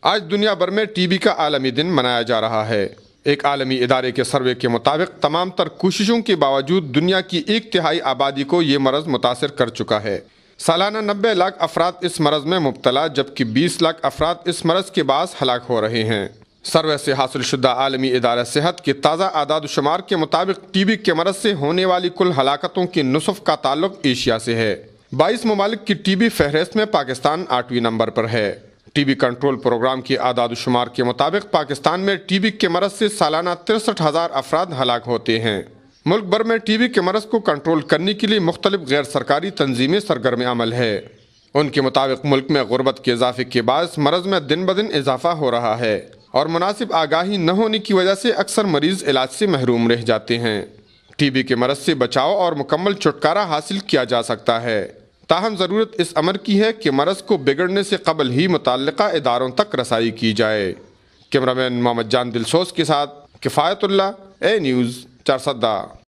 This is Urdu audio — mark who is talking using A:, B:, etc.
A: آج دنیا بھر میں ٹی بی کا عالمی دن منایا جا رہا ہے۔ ایک عالمی ادارے کے سروے کے مطابق تمام تر کوششوں کے باوجود دنیا کی 1/3 آبادی کو یہ مرض متاثر کر چکا ہے۔ سالانہ 90 لاکھ افراد اس مرض میں مبتلا جبکہ 20 لاکھ افراد اس مرض کے باعث ہلاک ہو رہے ہیں۔ سروے سے حاصل شدہ عالمی ادارہ صحت کے تازہ اعداد و شمار کے مطابق ٹی بی کے مرض سے ہونے والی کل ہلاکتوں کے نصف کا تعلق ایشیا سے ہے۔ 22 ممالک کی ٹی بی فہرست میں پاکستان 8ویں نمبر پر ہے۔ ٹی بی کنٹرول پروگرام کے اعداد و شمار کے مطابق پاکستان میں ٹی بی کے مرض سے سالانہ 63,000 افراد ہلاک ہوتے ہیں۔ ملک بھر میں ٹی بی کے مرض کو کنٹرول کرنے کے لیے مختلف غیر سرکاری تنظیمیں سرگرم عمل ہے۔ ان کے مطابق ملک میں غربت کے اضافے کے باعث مرض میں دن بدن اضافہ ہو رہا ہے اور مناسب آگاہی نہ ہونے کی وجہ سے اکثر مریض علاج سے محروم رہ جاتے ہیں۔ ٹی بی کے مرض سے بچاؤ اور مکمل چھٹکارا حاصل کیا جا سکتا ہے، تاہم ضرورت اس امر کی ہے کہ مرض کو بگڑنے سے قبل ہی متعلقہ اداروں تک رسائی کی جائے۔ کیمرہ مین محمد جان دلسوز کے ساتھ کفایت اللہ، اے نیوز چارسدہ۔